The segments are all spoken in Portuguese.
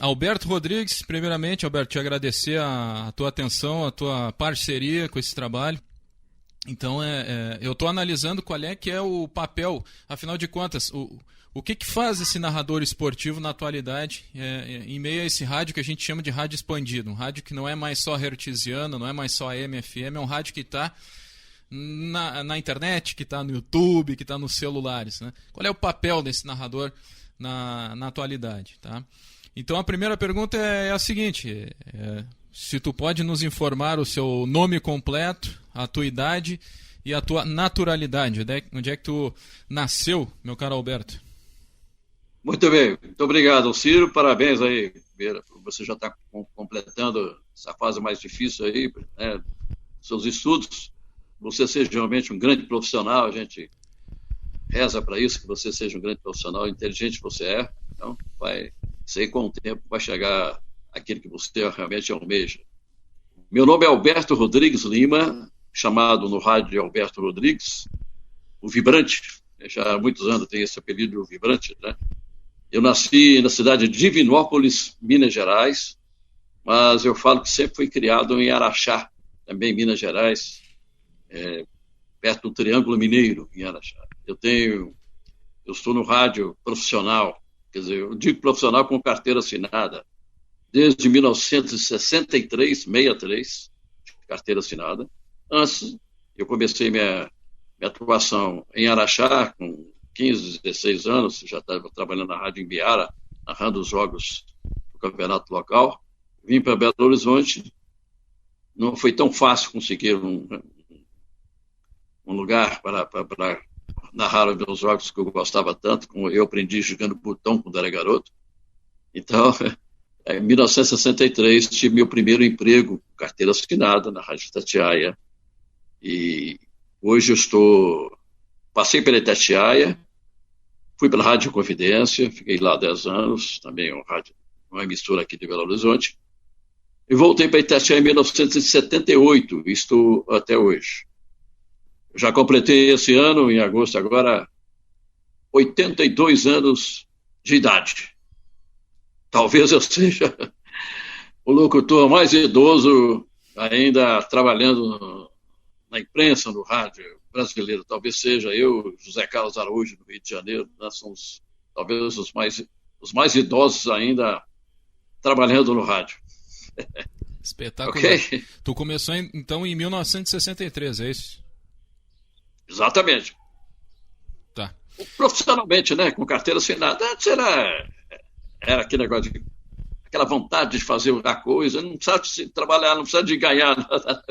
Alberto Rodrigues, primeiramente, Alberto, te agradecer a tua atenção, a tua parceria com esse trabalho. Então, eu estou analisando qual é que é o papel, afinal de contas, o que faz esse narrador esportivo na atualidade, em meio a esse rádio que a gente chama de rádio expandido, um rádio que não é mais só hertziano, não é mais só AM, FM, é um rádio que está na internet, que está no YouTube, que está nos celulares, né? Qual é o papel desse narrador na atualidade, tá? Então, a primeira pergunta é a seguinte, se tu pode nos informar o seu nome completo, a tua idade e a tua naturalidade. Onde é que tu nasceu, meu caro Alberto? Muito bem, muito obrigado, Ciro. Parabéns aí, você já está completando essa fase mais difícil aí, né, seus estudos. Você seja realmente um grande profissional, a gente reza para isso, que você seja um grande profissional, inteligente você é. Então, isso aí com o tempo vai chegar aquilo que você realmente almeja. Meu nome é Alberto Rodrigues Lima, chamado no rádio de Alberto Rodrigues, o Vibrante. Já há muitos anos tem esse apelido, o Vibrante, né? Eu nasci na cidade de Divinópolis, Minas Gerais, mas eu falo que sempre fui criado em Araxá, também em Minas Gerais, perto do Triângulo Mineiro, em Araxá. Eu estou no rádio profissional, quer dizer, eu digo profissional com carteira assinada, desde 1963, 63, carteira assinada. Antes, eu comecei minha atuação em Araxá, com 15, 16 anos, já estava trabalhando na Rádio Imbiara, narrando os jogos do campeonato local. Vim para Belo Horizonte, não foi tão fácil conseguir um lugar para narrar os meus jogos que eu gostava tanto, como eu aprendi jogando botão quando era garoto. Então, em 1963, tive meu primeiro emprego, carteira assinada, na Rádio Itatiaia. E hoje passei pela Itatiaia, fui pela Rádio Confidência, fiquei lá 10 anos, também uma emissora aqui de Belo Horizonte. E voltei para Itatiaia em 1978, e estou até hoje. Já completei esse ano, em agosto agora, 82 anos de idade. Talvez eu seja o locutor mais idoso ainda trabalhando na imprensa, no rádio brasileiro. Talvez seja eu, José Carlos Araújo, do Rio de Janeiro. Nós somos talvez os mais idosos ainda trabalhando no rádio. Espetacular. Okay? Tu começou, então, em 1963, é isso? Exatamente. Tá. Profissionalmente, né? Com carteira assinada. Antes era aquele negócio aquela vontade de fazer a coisa, não precisa de trabalhar, não precisa de ganhar nada.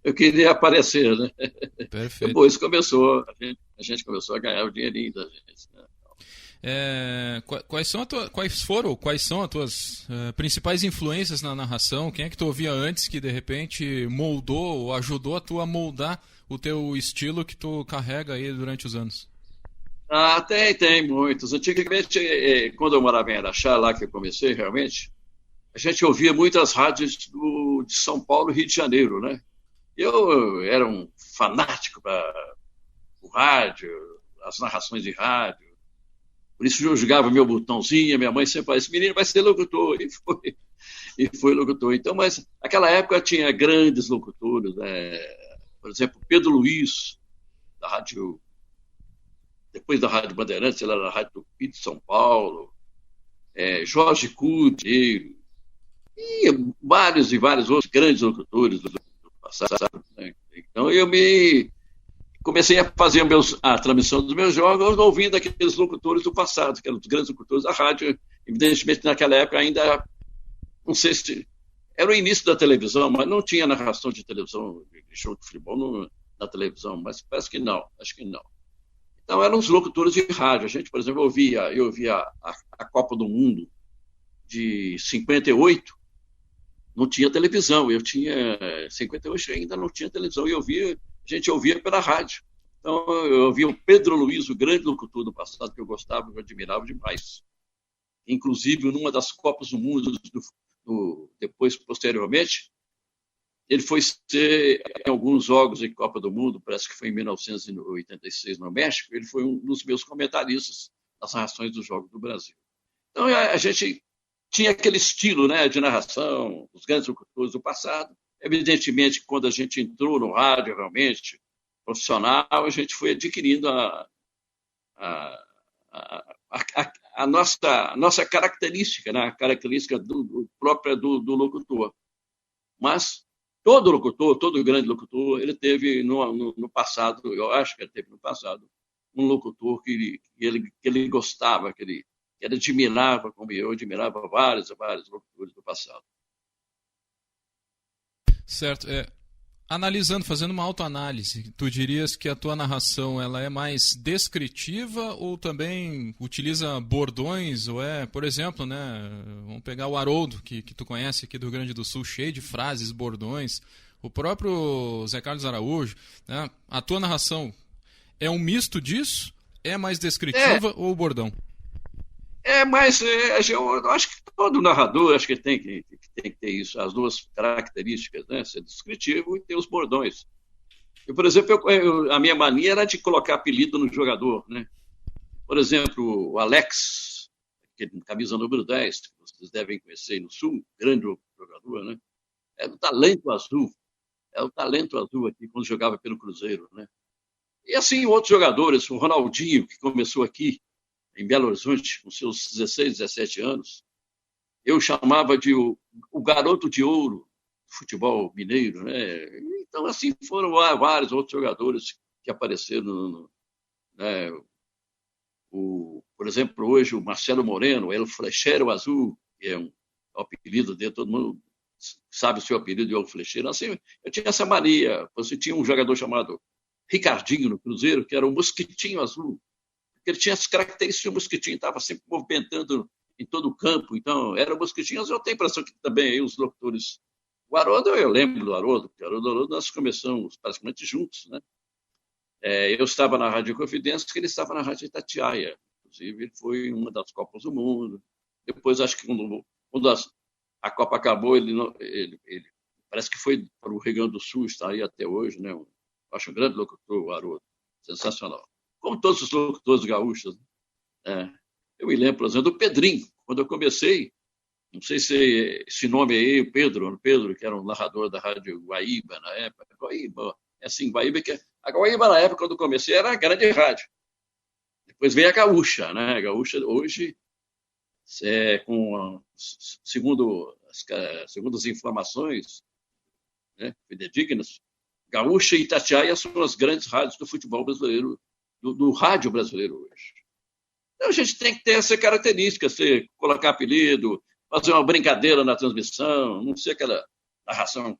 Eu queria aparecer, né? Perfeito. Depois a gente começou a ganhar o dinheirinho da gente, né? Quais são as tuas principais influências na narração? Quem é que tu ouvia antes que de repente moldou ou ajudou a tu a moldar o teu estilo que tu carrega aí durante os anos? Tem muitos. Antigamente, quando eu morava em Araxá, lá que eu comecei realmente, a gente ouvia muitas rádios de São Paulo e Rio de Janeiro, né? Eu era um fanático para o rádio, as narrações de rádio. Por isso eu jogava meu botãozinho, minha mãe sempre falava, esse menino vai ser locutor. E foi locutor. Então, mas naquela época tinha grandes locutores, né? Por exemplo, Pedro Luiz, da rádio, depois da Rádio Bandeirantes, ele era da Rádio Tupi de São Paulo, Jorge Cude, e vários outros grandes locutores do passado, né? Então eu comecei a fazer a transmissão dos meus jogos ouvindo aqueles locutores do passado, que eram os grandes locutores da rádio. Evidentemente, naquela época ainda, não sei se era o início da televisão, mas não tinha narração de televisão, de show de futebol na televisão, mas parece que não, acho que não. Então eram os locutores de rádio. A gente, por exemplo, eu ouvia a Copa do Mundo de 58, não tinha televisão. Eu tinha 58, ainda não tinha televisão, e a gente ouvia pela rádio. Então eu ouvia o Pedro Luiz, o grande locutor do passado, que eu gostava, eu admirava demais. Inclusive, numa das Copas do Mundo, depois, posteriormente, ele foi ser em alguns jogos de Copa do Mundo, parece que foi em 1986 no México, ele foi um dos meus comentaristas nas narrações dos Jogos do Brasil. Então a gente tinha aquele estilo, né, de narração dos grandes locutores do passado. Evidentemente, quando a gente entrou no rádio realmente profissional, a gente foi adquirindo a, a nossa característica, né, a característica própria do locutor. Mas todo locutor, todo grande locutor, ele teve no passado, eu acho que ele teve no passado, um locutor que ele gostava, que ele admirava, como eu admirava vários locutores do passado. Certo. Analisando, fazendo uma autoanálise, tu dirias que a tua narração ela é mais descritiva ou também utiliza bordões? Ou por exemplo, né, vamos pegar o Haroldo, que tu conhece aqui do Rio Grande do Sul, cheio de frases, bordões. O próprio Zé Carlos Araújo, né, a tua narração é um misto disso? É mais descritiva ou bordão? Mas eu acho que todo narrador acho que tem que ter isso, as duas características, né? Ser descritivo e ter os bordões. Eu, por exemplo, a minha mania era de colocar apelido no jogador, né? Por exemplo, o Alex, que é camisa número 10, que vocês devem conhecer aí no Sul, grande jogador, né? É o talento azul. É o talento azul aqui, quando jogava pelo Cruzeiro, né? E assim, outros jogadores, o Ronaldinho, que começou aqui, em Belo Horizonte, com seus 16, 17 anos, eu chamava de o garoto de ouro do futebol mineiro, né? Então, assim, foram vários outros jogadores que apareceram, né? Por exemplo, hoje o Marcelo Moreno, El Flechero Azul, que é um apelido dele, todo mundo sabe o seu apelido de El Flecheiro. Assim, eu tinha essa mania. Você tinha um jogador chamado Ricardinho no Cruzeiro, que era o Mosquitinho Azul. Ele tinha as características do mosquitinho, estava sempre movimentando em todo o campo, então era o mosquitinho. Mas eu tenho a impressão que também aí os locutores. O Haroldo, eu lembro do Haroldo, porque o Haroldo nós começamos praticamente juntos, né? Eu estava na Rádio Confidência, que ele estava na Rádio Itatiaia. Inclusive, ele foi em uma das Copas do Mundo. Depois, acho que quando a Copa acabou, ele parece que foi para o Rio Grande do Sul, está aí até hoje, né? Acho um grande locutor, o Haroldo. Sensacional. Como todos os locutores gaúchos. Né? Eu me lembro, por exemplo, do Pedrinho. Quando eu comecei, não sei se esse nome aí, o Pedro, que era um narrador da Rádio Guaíba na época. Guaíba, Guaíba, a Guaíba na época, quando eu comecei, era a grande rádio. Depois veio a Gaúcha, né? A Gaúcha hoje, segundo as informações, né, fidedignas, Gaúcha e Itatiaia são as grandes rádios do futebol brasileiro, do rádio brasileiro hoje. Então a gente tem que ter essa característica, colocar apelido, fazer uma brincadeira na transmissão, não ser aquela narração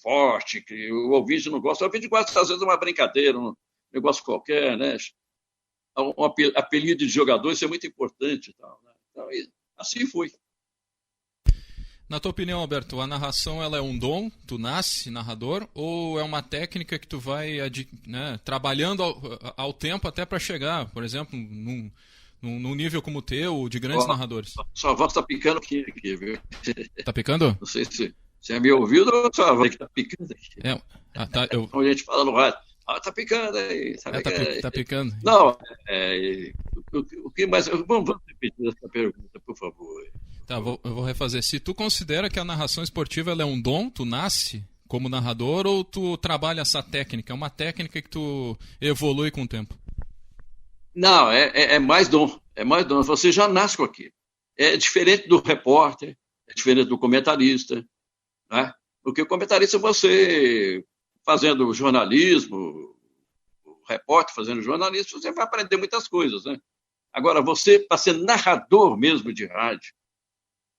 forte, que o ouvinte não gosta. O ouvinte gosta, às vezes, de uma brincadeira, um negócio qualquer, né? Um apelido de jogador, isso é muito importante. Né? Então, assim foi. Na tua opinião, Alberto, a narração ela é um dom, tu nasce narrador, ou é uma técnica que tu vai trabalhando ao tempo até para chegar, por exemplo, num nível como o teu, de grandes narradores? Sua voz está picando aqui, viu? Tá picando? Não sei se é meu ouvido ou sua voz que está picando aqui. Como a gente fala no rádio. Tá picando aí. Tá picando. Não, o que mais... Vamos repetir essa pergunta, por favor. Tá, eu vou refazer. Se tu considera que a narração esportiva ela é um dom, tu nasce como narrador, ou tu trabalha essa técnica? É uma técnica que tu evolui com o tempo? Não, é mais dom. É mais dom. Você já nasce com aquilo. É diferente do repórter, é diferente do comentarista. Né? Porque o comentarista, você fazendo jornalismo, o repórter fazendo jornalismo, você vai aprender muitas coisas. Né? Agora, você, para ser narrador mesmo de rádio,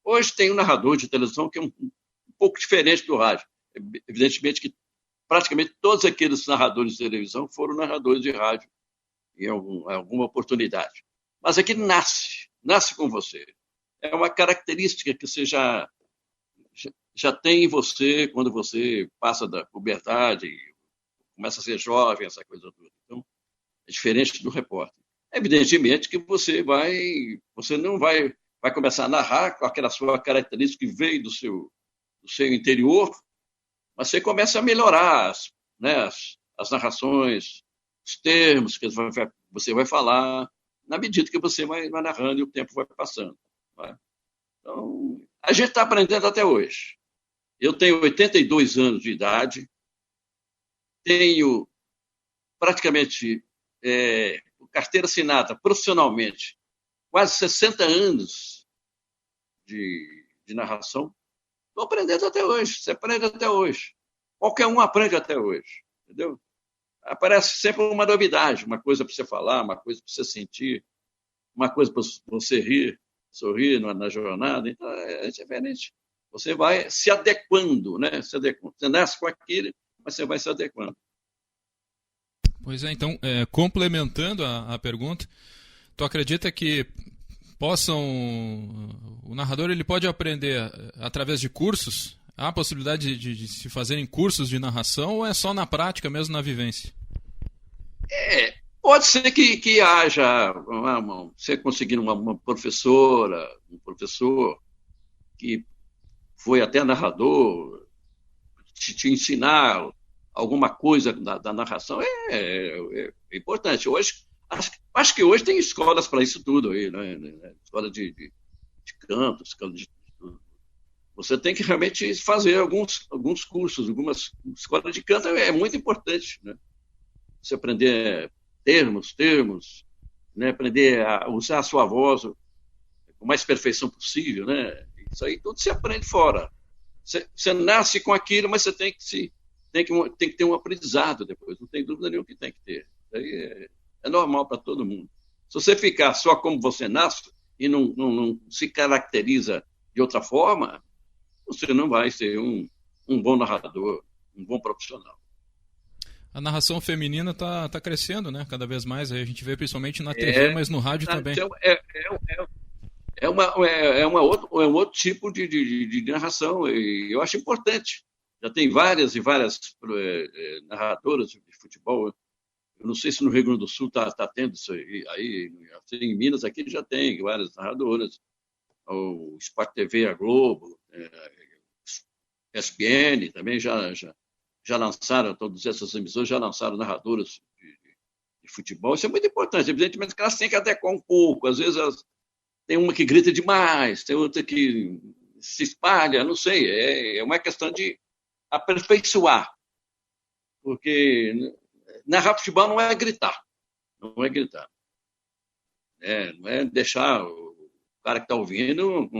hoje tem um narrador de televisão que é um pouco diferente do rádio. Evidentemente que praticamente todos aqueles narradores de televisão foram narradores de rádio em alguma oportunidade. Mas aqui nasce com você. É uma característica que você já tem em você quando você passa da puberdade, começa a ser jovem, essa coisa toda. Então, é diferente do repórter. Evidentemente que você não vai começar a narrar com aquela sua característica que veio do seu interior, mas você começa a melhorar as narrações, os termos que você vai falar, na medida que você vai narrando e o tempo vai passando. Né? Então, a gente está aprendendo até hoje. Eu tenho 82 anos de idade, tenho praticamente carteira assinada profissionalmente, quase 60 anos de narração. Estou aprendendo até hoje, você aprende até hoje. Qualquer um aprende até hoje, entendeu? Aparece sempre uma novidade, uma coisa para você falar, uma coisa para você sentir, uma coisa para você rir, sorrir na jornada. Então, é diferente. Você vai se adequando, né? Você nasce com aquilo, mas você vai se adequando. Pois é, então, complementando a pergunta, tu acredita que o narrador ele pode aprender através de cursos? Há a possibilidade de se fazerem cursos de narração ou é só na prática, mesmo na vivência? Pode ser que haja, você conseguir uma professora, um professor que foi até narrador, te ensinar alguma coisa da narração é importante. Hoje, acho que hoje tem escolas para isso tudo aí, né? Escola de canto, escola de tudo. Você tem que realmente fazer alguns cursos, algumas escola de canto é muito importante, né? Você aprender termos, né? Aprender a usar a sua voz com mais perfeição possível, né? Isso aí tudo se aprende fora. Você nasce com aquilo, mas você tem que ter um aprendizado depois. Não tem dúvida nenhuma que tem que ter. Isso aí é normal para todo mundo. Se você ficar só como você nasce e não se caracteriza de outra forma, você não vai ser um bom narrador, um bom profissional. A narração feminina está crescendo, né? Cada vez mais. A gente vê principalmente na TV, mas no rádio também. Um outro tipo de narração. E eu acho importante. Já tem várias e várias narradoras de futebol. Eu não sei se no Rio Grande do Sul está tendo isso aí. Em Minas aqui já tem várias narradoras. O Sport TV, a Globo, ESPN também já lançaram, todas essas emissoras já lançaram narradoras de futebol. Isso é muito importante. Evidentemente que elas têm que adequar um pouco. Às vezes tem uma que grita demais, tem outra que se espalha, não sei. É uma questão de aperfeiçoar. Porque narrar futebol não é gritar. Não é gritar. Não é deixar o cara que está ouvindo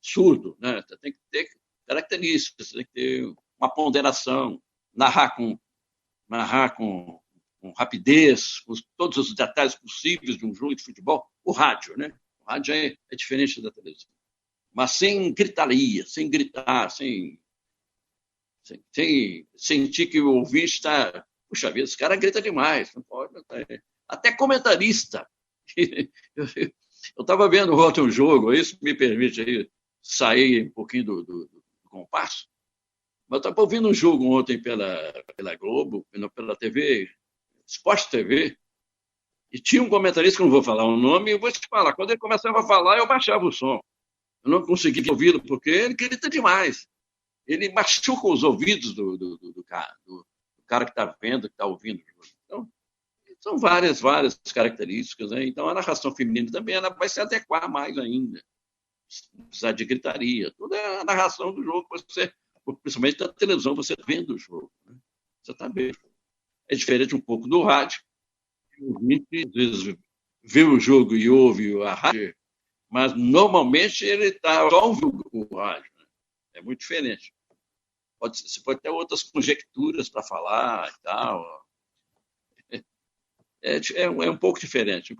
surdo. Né? Tem que ter características, tem que ter uma ponderação, narrar com rapidez, com todos os detalhes possíveis de um jogo de futebol. O rádio, né? O rádio é diferente da televisão. Mas sem gritaria, sem gritar, sem sentir que o ouvinte está... Puxa vida, esse cara grita demais. Não pode, até comentarista. Eu estava vendo ontem um jogo, isso me permite aí sair um pouquinho do compasso. Mas eu estava ouvindo um jogo ontem pela Globo, pela TV, Sport TV, e tinha um comentarista, que eu não vou falar o nome, e eu vou te falar, quando ele começava a falar, eu baixava o som. Eu não conseguia ouvi-lo, porque ele grita demais. Ele machuca os ouvidos do cara que está vendo, que está ouvindo. Então, são várias características. Né? Então, a narração feminina também ela vai se adequar mais ainda. Não precisa de gritaria. Tudo é a narração do jogo, principalmente na televisão, você vendo o jogo. Né? Você está vendo. É diferente um pouco do rádio. O ouvinte, às vezes, vê o jogo e ouve a rádio, mas normalmente ele está só ouvindo o rádio. Né? É muito diferente. Você pode ter outras conjecturas para falar e tal. É um pouco diferente.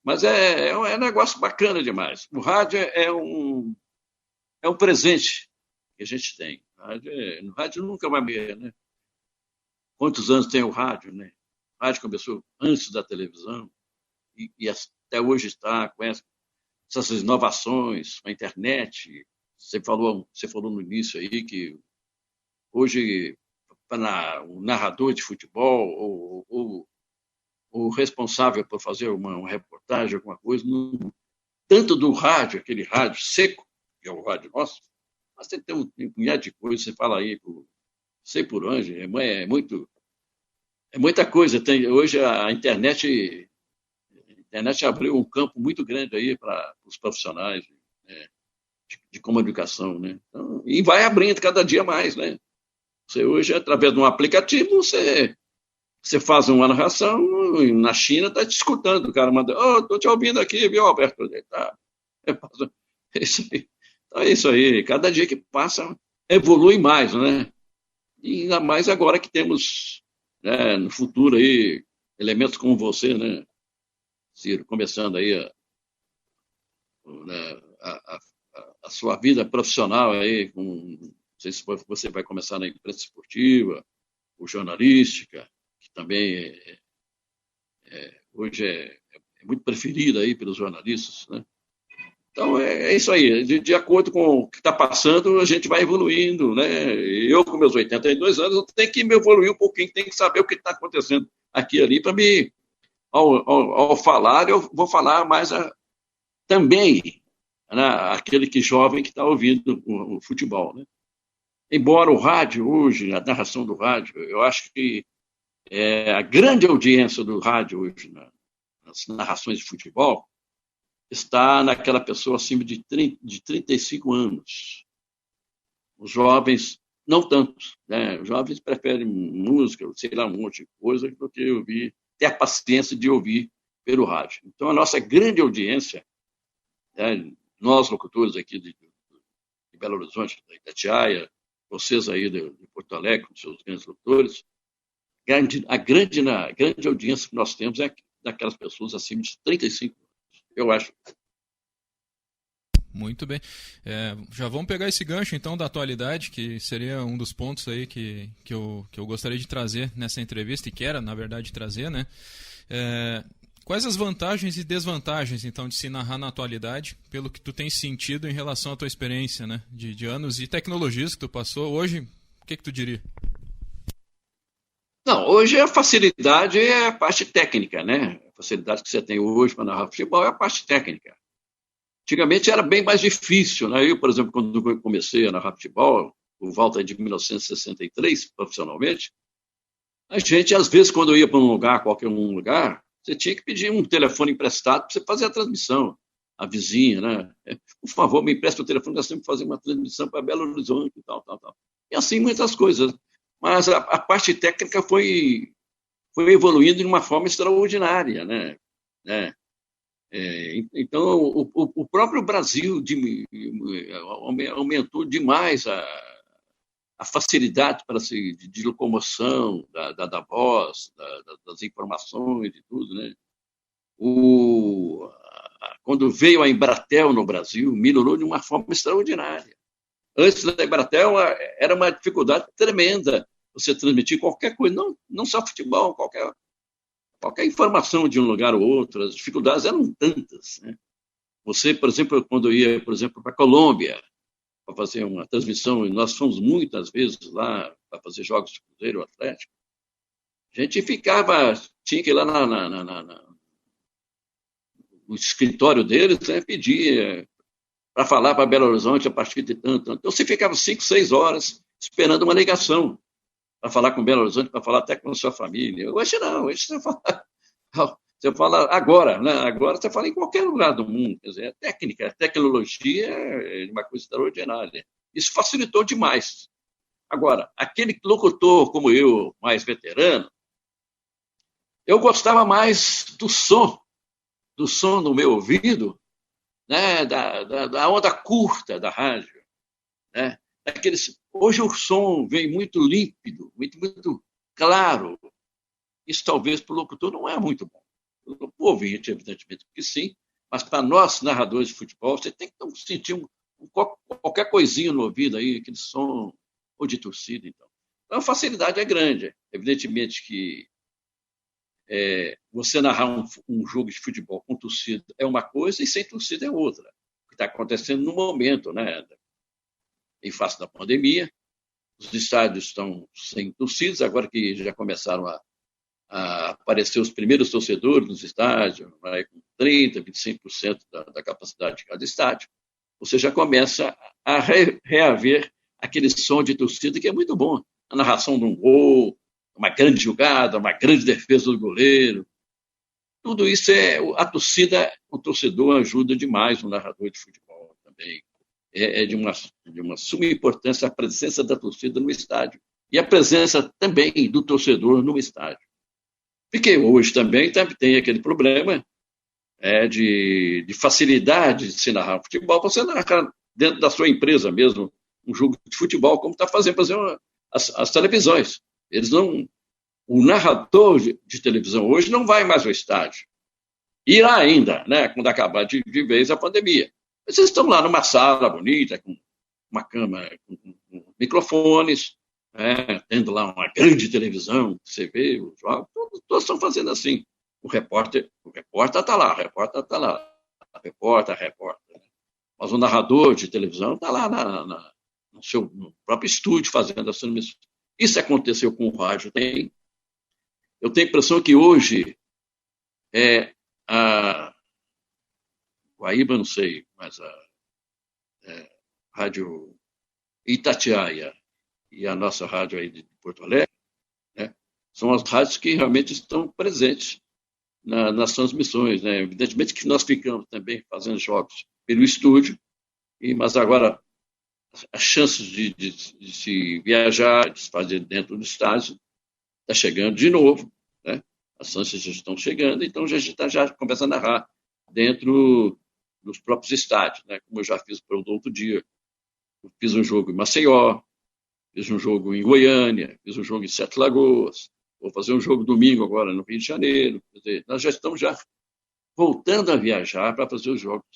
Mas é um negócio bacana demais. O rádio é um presente que a gente tem. O rádio nunca vai morrer, né? Quantos anos tem o rádio, né? O rádio começou antes da televisão e até hoje está com essas inovações, com a internet. Você falou no início aí que hoje o narrador de futebol ou o responsável por fazer uma reportagem, alguma coisa, tanto do rádio, aquele rádio seco, que é o rádio nosso, mas tem que ter um punhado de coisa, você fala aí, sei por onde, é muita coisa. Hoje a internet abriu um campo muito grande aí para os profissionais. Né? de comunicação, né? Então, e vai abrindo cada dia mais, né? Você hoje, através de um aplicativo, você faz uma narração, na China está te escutando, o cara manda, estou te ouvindo aqui, viu, Alberto? Tá. É isso aí. Então é isso aí, cada dia que passa evolui mais, né? E ainda mais agora que temos, né, no futuro aí, elementos como você, né, Ciro, começando aí né, a sua vida profissional aí, não sei se você vai começar na imprensa esportiva, ou jornalística, que também hoje é muito preferida aí pelos jornalistas, né? Então é isso aí, de acordo com o que está passando, a gente vai evoluindo, né? Eu, com meus 82 anos, eu tenho que me evoluir um pouquinho, tenho que saber o que está acontecendo aqui e ali, para me, ao falar, eu vou falar mais também, né, aquele que jovem que está ouvindo o futebol, né? Embora o rádio hoje, a narração do rádio, eu acho que a grande audiência do rádio hoje, nas narrações de futebol, está naquela pessoa acima de 35 anos. Os jovens, não tanto, né? Os jovens preferem música, sei lá, um monte de coisa, do que ter a paciência de ouvir pelo rádio. Então, a nossa grande audiência, né, nós locutores aqui de Belo Horizonte, da Itatiaia, vocês aí de Porto Alegre, com seus grandes locutores, a grande audiência que nós temos é daquelas pessoas acima de 35 anos, eu acho. Muito bem. Já vamos pegar esse gancho, então, da atualidade, que seria um dos pontos aí que eu gostaria de trazer nessa entrevista, e quero, na verdade, trazer, né? Quais as vantagens e desvantagens, então, de se narrar na atualidade, pelo que tu tem sentido em relação à tua experiência, né? De anos e tecnologias que tu passou. Hoje, o que tu diria? Não, hoje a facilidade é a parte técnica, né? A facilidade que você tem hoje para narrar futebol é a parte técnica. Antigamente era bem mais difícil, né? Eu, por exemplo, quando eu comecei a narrar futebol, por volta de 1963, profissionalmente, a gente, às vezes, quando eu ia para um lugar, qualquer um lugar, você tinha que pedir um telefone emprestado para você fazer a transmissão. A vizinha, né? Por favor, me empresta o telefone, nós temos que fazer uma transmissão para Belo Horizonte e tal. E assim muitas coisas. Mas a parte técnica foi evoluindo de uma forma extraordinária, né? Então, o próprio Brasil aumentou demais a facilidade de locomoção da voz, das informações e tudo, né? Quando veio a Embratel no Brasil, melhorou de uma forma extraordinária. Antes da Embratel, era uma dificuldade tremenda você transmitir qualquer coisa, não só futebol, qualquer informação de um lugar ou outro. As dificuldades eram tantas, né? Você, por exemplo, quando ia, por exemplo, para a Colômbia, para fazer uma transmissão, e nós fomos muitas vezes lá para fazer jogos de Cruzeiro Atlético, a gente tinha que ir lá no escritório deles, né, pedir para falar para Belo Horizonte a partir de tanto. Então, você ficava 5, 6 horas esperando uma ligação para falar com Belo Horizonte, para falar até com a sua família. Hoje não, hoje você fala agora, né? Agora você fala em qualquer lugar do mundo. Quer dizer, a técnica, a tecnologia é uma coisa extraordinária. Isso facilitou demais. Agora, aquele locutor como eu, mais veterano, eu gostava mais do som no meu ouvido, né? Da onda curta da rádio, né? Hoje o som vem muito límpido, muito claro. Isso talvez para o locutor não é muito bom. Para o ouvinte, evidentemente, que sim, mas para nós, narradores de futebol, você tem que sentir qualquer coisinha no ouvido aí, aquele som, ou de torcida. Então, a facilidade é grande. Evidentemente que você narrar um jogo de futebol com torcida é uma coisa e sem torcida é outra. O que está acontecendo no momento, né? Em face da pandemia, os estádios estão sem torcidas, agora que já começaram a aparecer os primeiros torcedores nos estádios, né, com 30%, 25% da capacidade de cada estádio, você já começa a reaver aquele som de torcida que é muito bom. A narração de um gol, uma grande jogada, uma grande defesa do goleiro. Tudo isso a torcida, o torcedor ajuda demais o narrador de futebol também. é de uma suma importância a presença da torcida no estádio e a presença também do torcedor no estádio. Porque hoje também tem aquele problema de facilidade de se narrar futebol, você narrar dentro da sua empresa mesmo um jogo de futebol, como está fazendo as televisões. O narrador de televisão hoje não vai mais ao estádio. Irá ainda, né, quando acabar de vez a pandemia. Vocês estão lá numa sala bonita, com uma cama, com microfones, tendo lá uma grande televisão, você vê os jogos, todos estão fazendo assim. O repórter está lá, a repórter. Mas o narrador de televisão está lá no próprio estúdio fazendo essa transmissão. Isso aconteceu com o rádio também. Eu tenho a impressão que hoje a Guaíba, não sei, mas a Rádio Itatiaia e a nossa rádio aí de Porto Alegre, né, são as rádios que realmente estão presentes nas transmissões. Né? Evidentemente que nós ficamos também fazendo jogos pelo estúdio, mas agora as chances de se viajar, de se fazer dentro do estádio, está chegando de novo. Né? As chances já estão chegando, então a gente está já começando a narrar dentro dos próprios estádios, né? Como eu já fiz para o outro dia. Eu fiz um jogo em Maceió, fiz um jogo em Goiânia, fiz um jogo em Sete Lagoas, vou fazer um jogo domingo agora no Rio de Janeiro. Quer dizer, nós já estamos voltando a viajar para fazer os jogos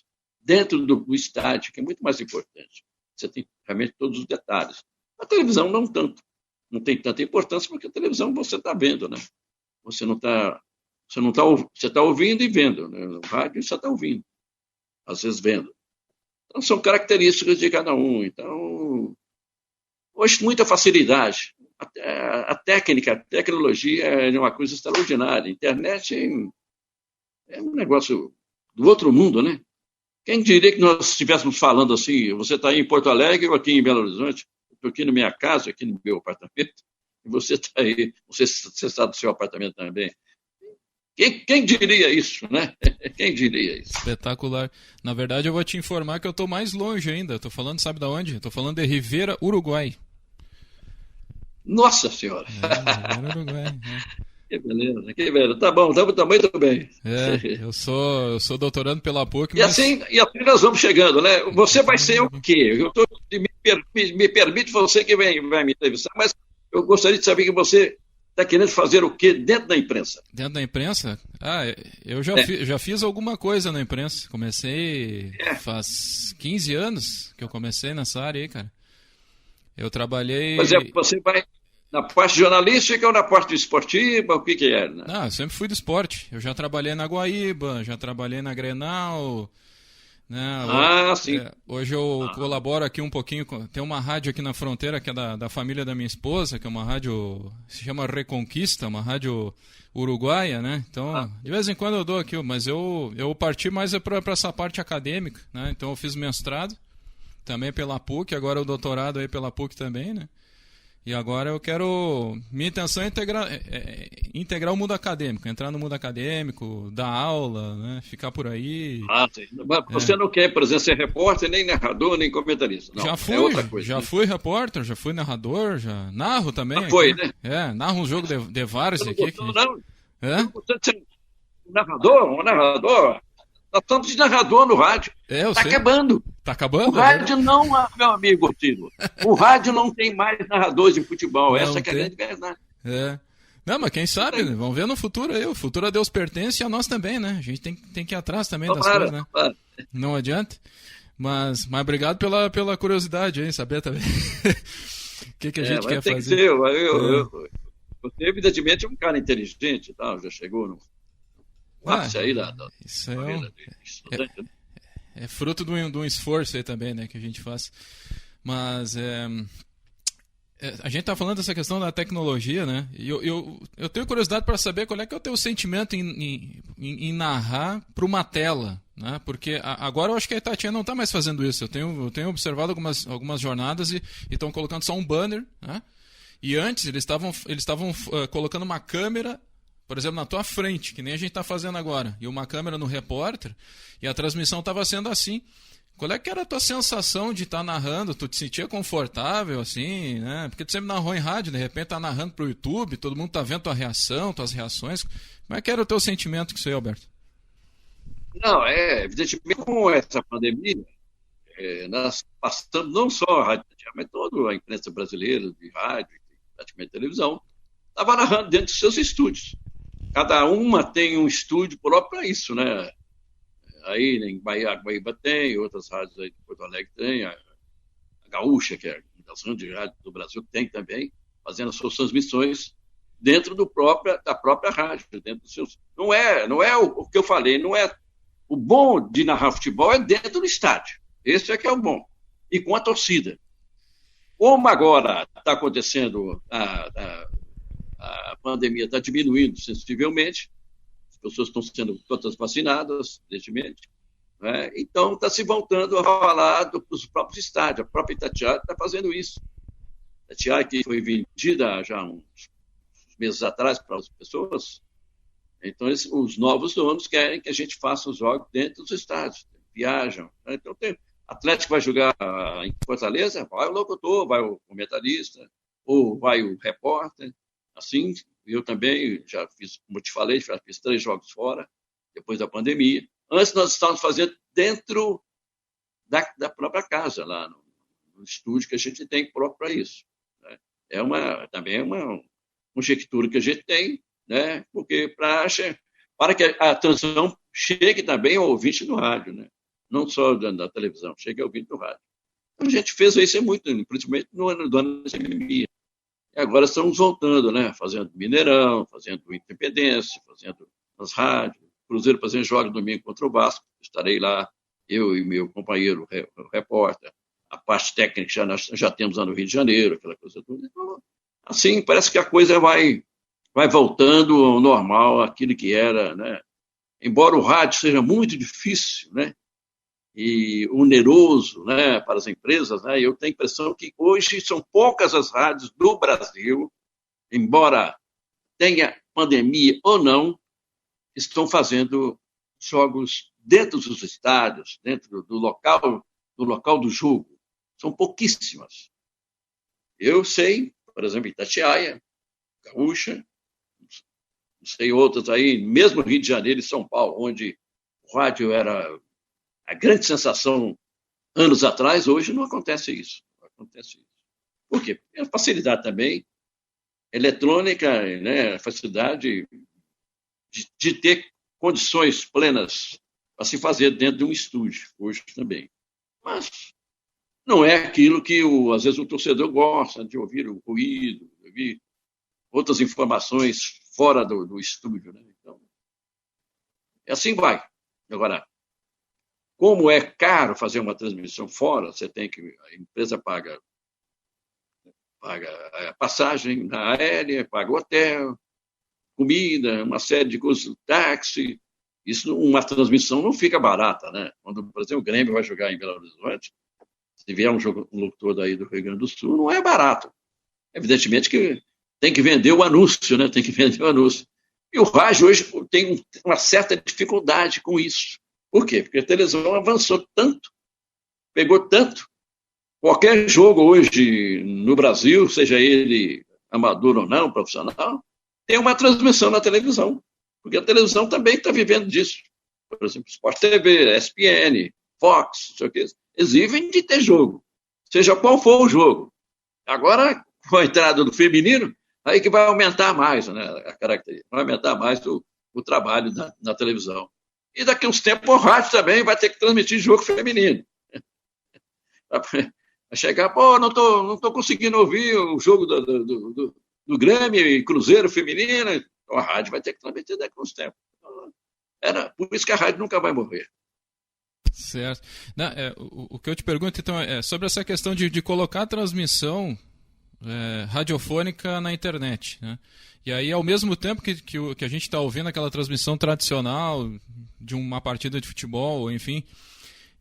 dentro do estádio, que é muito mais importante. Você tem realmente todos os detalhes. A televisão não tanto. Não tem tanta importância, porque a televisão você está vendo, né? Você está ouvindo e vendo, né? No rádio você está ouvindo, às vezes vendo. Então são características de cada um. Então, hoje muita facilidade. A técnica, a tecnologia é uma coisa extraordinária. A internet é um negócio do outro mundo, né? Quem diria que nós estivéssemos falando assim, você está aí em Porto Alegre ou aqui em Belo Horizonte, eu estou aqui na minha casa, aqui no meu apartamento, e você está aí, você está do seu apartamento também. Quem diria isso, né? Quem diria isso? Espetacular. Na verdade, eu vou te informar que eu estou mais longe ainda. Estou falando, sabe de onde? Estou falando de Rivera, Uruguai. Nossa Senhora! Rivera, Uruguai. Que beleza. Tá bom, também estou bem. Eu sou doutorando pela PUC. E assim nós vamos chegando, né? Você vai ser o quê? Me permite você que vem me entrevistar, mas eu gostaria de saber que você está querendo fazer o quê dentro da imprensa? Dentro da imprensa? Eu já fiz alguma coisa na imprensa. Comecei faz 15 anos que eu comecei nessa área aí, cara. Eu trabalhei... Pois você vai na parte jornalística ou na parte esportiva? O que é? Né? Não, eu sempre fui do esporte. Eu já trabalhei na Guaíba, já trabalhei na Grenal... Né? Sim. Hoje eu colaboro aqui um pouquinho. Tem uma rádio aqui na fronteira que é da família da minha esposa, que é uma rádio, se chama Reconquista, uma rádio uruguaia, né? Então, de vez em quando eu dou aqui, mas eu parti mais para essa parte acadêmica, né? Então eu fiz mestrado também pela PUC, agora o doutorado aí pela PUC também, né? E agora eu quero... Minha intenção é integrar o mundo acadêmico, entrar no mundo acadêmico, dar aula, né? Ficar por aí. Sim. Mas você não quer, por exemplo, ser repórter, nem narrador, nem comentarista. Não, já fui, outra coisa, já fui repórter, já fui narrador, já narro também. Foi, aqui. Né? Narro um jogo de várzea aqui. Não. Você ser um narrador. Nós estamos de narrador no rádio. Está acabando. Está acabando? O rádio não, meu amigo Tilo. O rádio não tem mais narradores de futebol. Essa que é a grande verdade. Não, mas quem sabe, né? Vamos ver no futuro aí. O futuro a Deus pertence e a nós também, né? A gente tem que ir atrás também das coisas, né? Claro. Não adianta. Mas obrigado pela curiosidade aí, saber também. O que a gente quer fazer. Você, evidentemente, é um cara inteligente, tá? Já chegou no ápice aí da isso é fruto de um esforço aí também, né, que a gente faz. Mas a gente tá falando dessa questão da tecnologia, né? E eu tenho curiosidade para saber qual é que é o teu sentimento em narrar para uma tela, né? Porque agora eu acho que a Itatiaia não está mais fazendo isso. Eu tenho observado algumas jornadas e estão colocando só um banner, né? E antes eles estavam colocando uma câmera, por exemplo, na tua frente, que nem a gente está fazendo agora, e uma câmera no repórter, e a transmissão estava sendo assim, Qual é que era a tua sensação de estar narrando? Tu te sentia confortável, assim, né? Porque tu sempre narrou em rádio, de repente tá narrando pro YouTube, todo mundo tá vendo tua reação, tuas reações. Como é que era o teu sentimento com isso aí, Alberto? Não, evidentemente, com essa pandemia, nós passamos, não só a Rádio Tatiaia, mas toda a imprensa brasileira, de rádio, praticamente televisão, estava narrando dentro dos seus estúdios. Cada uma tem um estúdio próprio para isso, né? Aí em Guaíba tem, outras rádios aí de Porto Alegre tem, a Gaúcha, que é uma das grandes rádios do Brasil, que tem também, fazendo as suas transmissões dentro da própria rádio, dentro dos seus. Não é o que eu falei, não é o bom de narrar futebol é dentro do estádio. Esse é que é o bom. E com a torcida. Como agora está acontecendo, a pandemia está diminuindo sensivelmente, as pessoas estão sendo todas vacinadas, evidentemente, né? Então está se voltando a falar dos próprios estádios. A própria Itatiaia está fazendo isso. A Itatiaia, que foi vendida já uns meses atrás para as pessoas, então os novos donos querem que a gente faça os jogos dentro dos estádios, viajam, né? Então Atlético vai jogar em Fortaleza, vai o locutor, vai o comentarista, ou vai o repórter. Assim, eu também já fiz, como eu te falei, já fiz 3 jogos fora, depois da pandemia. Antes nós estávamos fazendo dentro da própria casa, lá no estúdio que a gente tem próprio para isso, né? Também é uma conjectura que a gente tem, né? Porque para que a transmissão chegue também ao ouvinte do rádio, né? Não só da televisão, chegue ao ouvinte do rádio. Então, a gente fez isso muito, principalmente no ano da pandemia. E agora estamos voltando, né? Fazendo Mineirão, fazendo Independência, fazendo as rádios. Cruzeiro fazendo jogos domingo contra o Vasco. Estarei lá, eu e meu companheiro, o repórter. A parte técnica nós já temos lá no Rio de Janeiro, aquela coisa toda. Então, assim, parece que a coisa vai voltando ao normal, aquilo que era, né? Embora o rádio seja muito difícil, né? E oneroso, né, para as empresas, né? Eu tenho a impressão que hoje são poucas as rádios do Brasil, embora tenha pandemia ou não, estão fazendo jogos dentro dos estádios, dentro do local do jogo. São pouquíssimas. Eu sei, por exemplo, Itatiaia, Gaúcha, não sei outras aí, mesmo Rio de Janeiro e São Paulo, onde o rádio era a grande sensação anos atrás, hoje não acontece isso. Não acontece isso. Por quê? Porque a facilidade também eletrônica, né? A facilidade de ter condições plenas para se fazer dentro de um estúdio, hoje também. Mas não é aquilo que, às vezes, o torcedor gosta de ouvir o ruído, de ouvir outras informações fora do estúdio, né? Então, assim vai. Agora, como é caro fazer uma transmissão fora, a empresa paga a passagem aérea, paga o hotel, comida, uma série de custos, táxi. Isso, uma transmissão não fica barata, né? Quando, por exemplo, o Grêmio vai jogar em Belo Horizonte, se vier um locutor daí do Rio Grande do Sul, não é barato. Evidentemente que tem que vender o anúncio, né? Tem que vender o anúncio. E o rádio hoje tem uma certa dificuldade com isso. Por quê? Porque a televisão avançou tanto, pegou tanto. Qualquer jogo hoje no Brasil, seja ele amador ou não, profissional, tem uma transmissão na televisão. Porque a televisão também está vivendo disso. Por exemplo, Sport TV, ESPN, Fox, não sei o que, exigem de ter jogo, seja qual for o jogo. Agora, com a entrada do feminino, aí que vai aumentar mais, né, a característica, vai aumentar mais o trabalho na televisão. E daqui a uns tempos o rádio também vai ter que transmitir jogo feminino. Vai chegar, não tô conseguindo ouvir o jogo do Grêmio e Cruzeiro feminino, então a rádio vai ter que transmitir daqui a uns tempos. Por isso que a rádio nunca vai morrer. Certo. Não, o que eu te pergunto, então, é sobre essa questão de colocar a transmissão radiofônica na internet, né? E aí, ao mesmo tempo que a gente está ouvindo aquela transmissão tradicional de uma partida de futebol, enfim,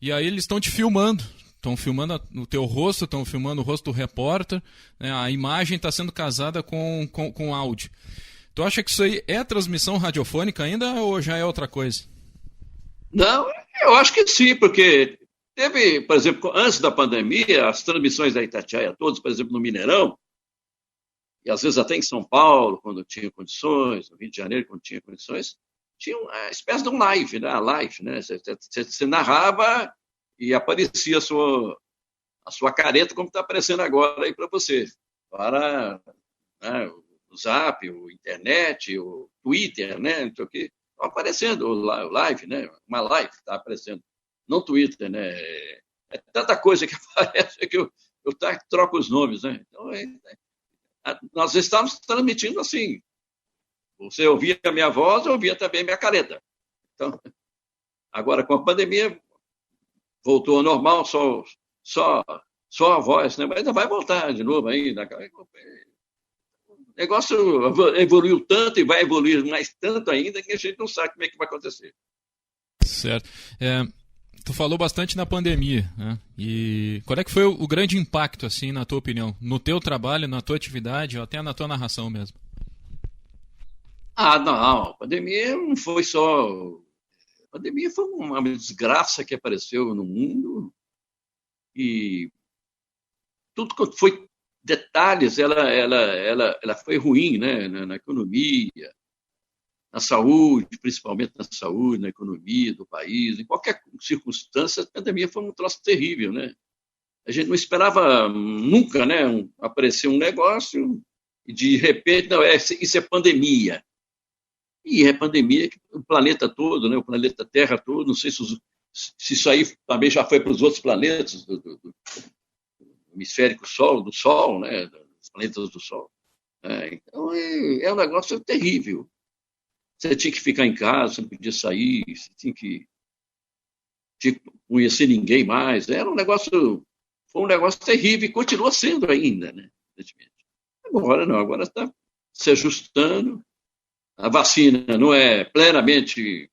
e aí eles estão te filmando. Estão filmando o teu rosto, estão filmando o rosto do repórter, né? A imagem está sendo casada com áudio. Tu acha que isso aí é transmissão radiofônica ainda ou já é outra coisa? Não, eu acho que sim, porque Teve, por exemplo, antes da pandemia, as transmissões da Itatiaia todas, por exemplo, no Mineirão, e às vezes até em São Paulo, quando tinha condições, no Rio de Janeiro, quando tinha condições, tinha uma espécie de um live, né? A live, né? Você narrava e aparecia a sua careta, como está aparecendo agora aí para você. Para, né, o Zap, o internet, o Twitter, né? Não sei o quê. Está aparecendo o live, né? Uma live está aparecendo. Não Twitter, né? É tanta coisa que aparece que eu troco os nomes, né? Então, nós estamos transmitindo assim. Você ouvia a minha voz, eu ouvia também a minha careta. Então, agora, com a pandemia, voltou ao normal, só a voz, né? Mas ainda vai voltar de novo ainda. O negócio evoluiu tanto e vai evoluir mais tanto ainda que a gente não sabe como é que vai acontecer. Certo. Tu falou bastante na pandemia, né? E qual é que foi o grande impacto, assim, na tua opinião? No teu trabalho, na tua atividade, ou até na tua narração mesmo? Não, a pandemia não foi só... A pandemia foi uma desgraça que apareceu no mundo e tudo que foi detalhes, ela foi ruim, né? Na economia, na saúde, principalmente na saúde, na economia do país, em qualquer circunstância, a pandemia foi um troço terrível, né? A gente não esperava nunca, né, aparecer um negócio e de repente, não, isso é pandemia. E é pandemia, o planeta todo, né, o planeta Terra todo, não sei se isso aí também já foi para os outros planetas do hemisférico Sol, do Sol, né, dos planetas do Sol. Então, é um negócio terrível. Você tinha que ficar em casa, você não podia sair, você tinha que conhecer ninguém mais. Foi um negócio terrível e continua sendo ainda, né? Agora não, agora está se ajustando. A vacina não é plenamente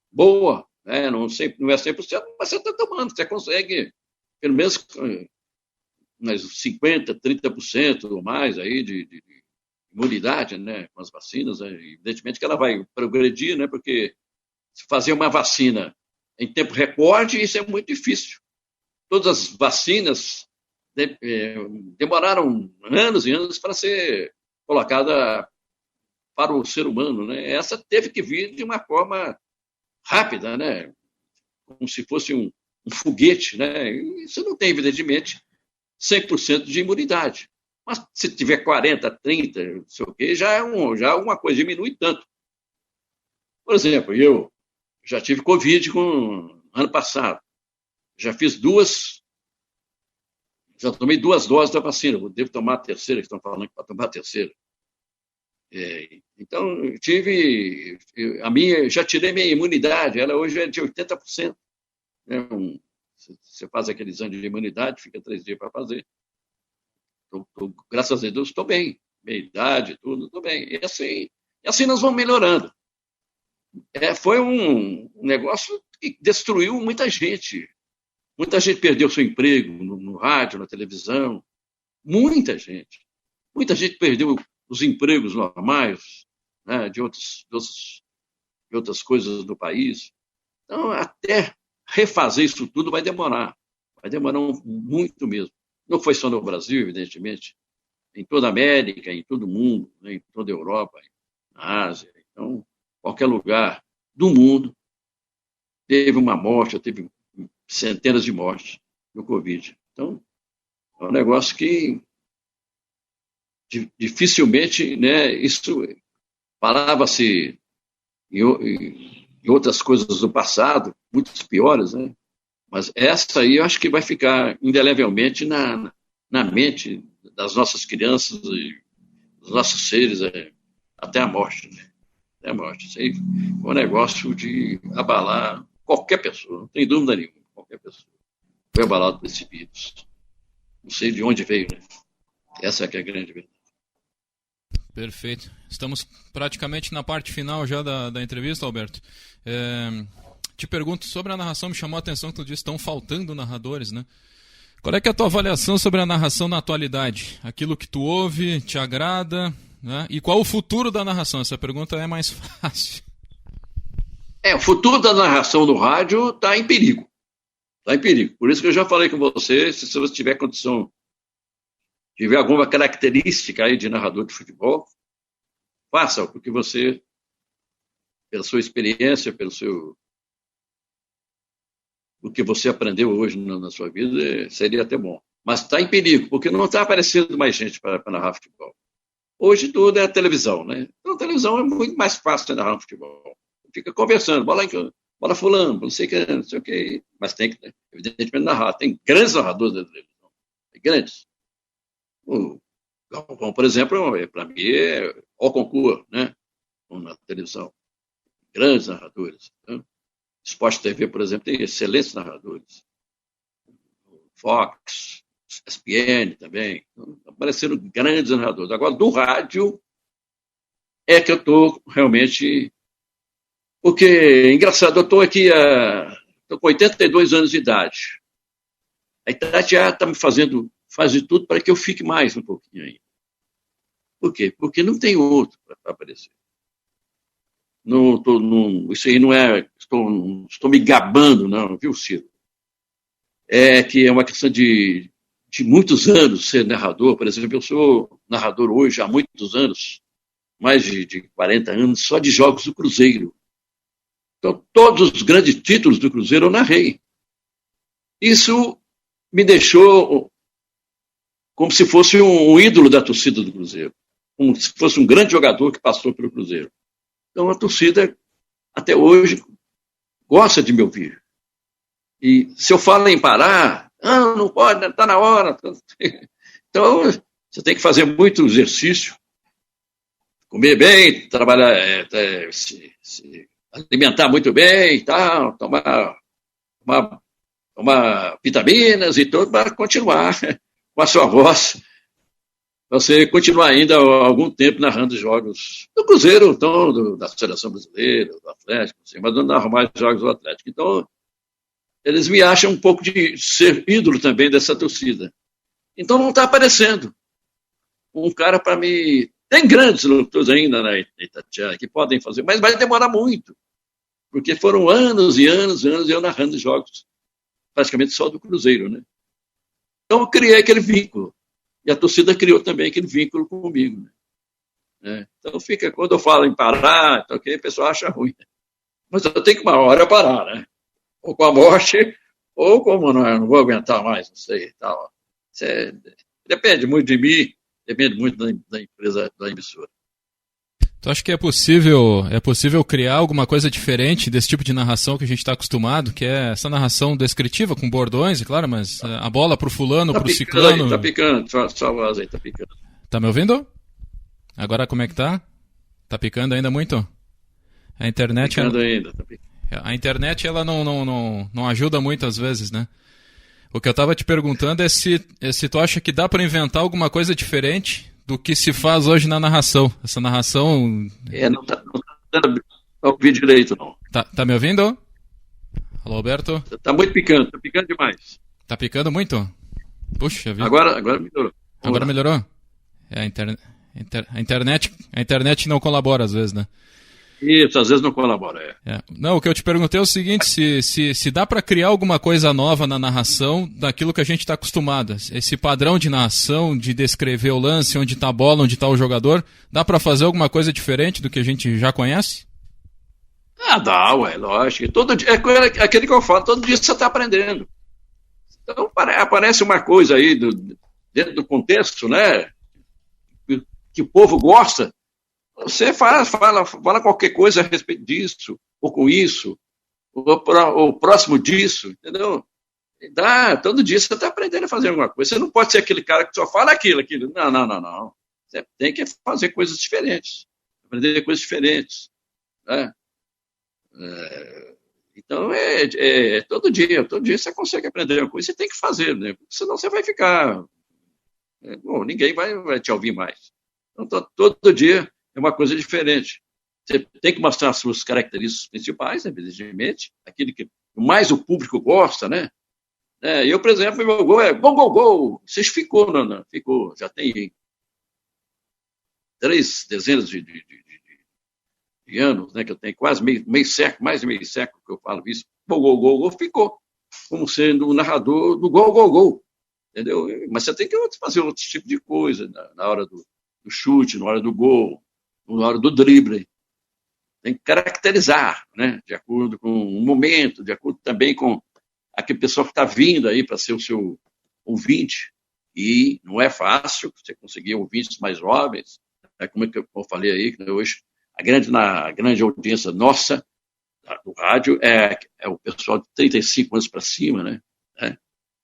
boa, né? Não é 100%, mas você está tomando, você consegue pelo menos umas 50%, 30% ou mais aí de imunidade, né, com as vacinas, evidentemente que ela vai progredir, né, porque fazer uma vacina em tempo recorde, isso é muito difícil. Todas as vacinas demoraram anos e anos para ser colocada para o ser humano, né? Essa teve que vir de uma forma rápida, né, como se fosse um foguete, né? E isso não tem, evidentemente, 100% de imunidade. Mas se tiver 40, 30, não sei o quê, já alguma coisa diminui tanto. Por exemplo, eu já tive Covid ano passado. Já tomei 2 doses da vacina. Eu devo tomar a terceira, que estão falando que para tomar a terceira. Então, já tirei minha imunidade, ela hoje é de 80%. Né? Você faz aquele exame de imunidade, fica 3 dias para fazer. Graças a Deus, estou bem. Minha idade, tudo, estou bem. E assim nós vamos melhorando. Foi um negócio que destruiu muita gente. Muita gente perdeu seu emprego no rádio, na televisão. Muita gente. Muita gente perdeu os empregos normais, né, de outras coisas do país. Então, até refazer isso tudo vai demorar. Vai demorar muito mesmo. Não foi só no Brasil, evidentemente, em toda a América, em todo o mundo, né, em toda a Europa, na Ásia. Então, qualquer lugar do mundo teve uma morte, teve centenas de mortes do Covid. Então, é um negócio que dificilmente, né, isso falava-se em outras coisas do passado, muito piores, né? Mas essa aí eu acho que vai ficar indelevelmente na mente das nossas crianças e dos nossos seres até a morte, né? Até a morte. Isso aí foi um negócio de abalar qualquer pessoa, não tem dúvida nenhuma, qualquer pessoa. Foi abalado por esse vírus. Não sei de onde veio, né? Essa é que é a grande verdade. Perfeito. Estamos praticamente na parte final já da entrevista, Alberto. Te pergunto sobre a narração, me chamou a atenção que tu disse que estão faltando narradores, né? Qual é que é a tua avaliação sobre a narração na atualidade? Aquilo que tu ouve te agrada, né? E qual o futuro da narração? Essa pergunta é mais fácil. O futuro da narração do rádio está em perigo. Está em perigo. Por isso que eu já falei com você, se você tiver condição, tiver alguma característica aí de narrador de futebol, faça, porque você, pela sua experiência, o que você aprendeu hoje na sua vida, seria até bom. Mas está em perigo, porque não está aparecendo mais gente para narrar futebol. Hoje tudo é a televisão, né? Então a televisão é muito mais fácil de narrar futebol. Fica conversando, bola fulano, não sei o que, não sei o que. Mas tem que, evidentemente, narrar. Tem grandes narradores da televisão. Grandes. O Galvão, por exemplo, para mim é o concurso, né? Na televisão. Grandes narradores. Né? Sport TV, por exemplo, tem excelentes narradores. Fox, ESPN também. Então, apareceram grandes narradores. Agora, do rádio, é que eu estou realmente. Porque, engraçado, eu estou aqui estou com 82 anos de idade. A idade já está me fazendo fazer tudo para que eu fique mais um pouquinho ainda. Por quê? Porque não tem outro para aparecer. Isso aí não é. Estou me gabando, não, viu, Ciro? É que é uma questão de muitos anos ser narrador. Por exemplo, eu sou narrador hoje há muitos anos, mais de 40 anos, só de jogos do Cruzeiro. Então, todos os grandes títulos do Cruzeiro eu narrei. Isso me deixou como se fosse um ídolo da torcida do Cruzeiro. Como se fosse um grande jogador que passou pelo Cruzeiro. Então, a torcida, até hoje, gosta de me ouvir. E se eu falo em parar, não pode, está na hora. Então, você tem que fazer muito exercício, comer bem, trabalhar, se alimentar muito bem e tal, tomar vitaminas e tudo para continuar com a sua voz. Você continuar ainda algum tempo narrando jogos do Cruzeiro, então, da Seleção Brasileira, do Atlético, assim, mas não narrar mais jogos do Atlético. Então, eles me acham um pouco de ser ídolo também dessa torcida. Então, não está aparecendo um cara para mim. Tem grandes lutadores ainda na Itatiaia que podem fazer, mas vai demorar muito. Porque foram anos e anos e anos eu narrando jogos, praticamente só do Cruzeiro, né? Então eu criei aquele vínculo. E a torcida criou também aquele vínculo comigo. Né? Então quando eu falo em parar, então, okay, o pessoal acha ruim. Mas eu tenho que uma hora parar, né? Ou com a morte, ou como não vou aguentar mais, não sei. Tal. Depende muito de mim, depende muito da empresa, da emissora. Tu acha que é possível criar alguma coisa diferente desse tipo de narração que a gente está acostumado, que é essa narração descritiva com bordões, é claro, mas a bola pro fulano, pro ciclano... Tá picando, só a voz aí, tá picando. Tá me ouvindo? Agora como é que tá? Tá picando ainda muito? A internet... Tá picando ainda, tá picando. A internet, ela não ajuda muito às vezes, né? O que eu tava te perguntando é se tu acha que dá para inventar alguma coisa diferente do que se faz hoje na narração. Essa narração... Não tá dando pra ouvir direito, não. Tá me ouvindo? Alô, Alberto? Tá muito picando, tá picando demais. Tá picando muito? Puxa vida. Agora melhorou. Agora melhorou? A internet não colabora às vezes, né? Isso, às vezes não colabora. Não, o que eu te perguntei é o seguinte, se dá para criar alguma coisa nova na narração daquilo que a gente está acostumado. Esse padrão de narração, de descrever o lance, onde está a bola, onde está o jogador, dá para fazer alguma coisa diferente do que a gente já conhece? Dá, lógico. Todo dia, é aquele que eu falo, todo dia você está aprendendo. Então aparece uma coisa aí dentro do contexto, né? Que o povo gosta. Você fala qualquer coisa a respeito disso, ou com isso, ou próximo disso, entendeu? Todo dia você está aprendendo a fazer alguma coisa. Você não pode ser aquele cara que só fala aquilo. Não. Você tem que fazer coisas diferentes, aprender coisas diferentes. Né? Então, todo dia você consegue aprender uma coisa, você tem que fazer, né? Senão você vai ficar... ninguém vai te ouvir mais. Então, todo dia é uma coisa diferente. Você tem que mostrar as suas características principais, evidentemente, aquilo que mais o público gosta, né? Eu, por exemplo, meu gol é gol. Vocês ficou, já tem 3 dezenas de anos, né? Que eu tenho quase meio século, mais de meio século que eu falo isso. Gol, ficou. como sendo o narrador do gol, gol, gol. Entendeu? Mas você tem que fazer outro tipo de coisa na hora do chute, na hora do gol, na hora do drible. Tem que caracterizar, né? De acordo com o momento, de acordo também com aquele pessoal que está vindo aí para ser o seu ouvinte. E não é fácil você conseguir ouvintes mais jovens, né? Como eu falei aí, que hoje a grande audiência nossa do rádio é o pessoal de 35 anos para cima, né?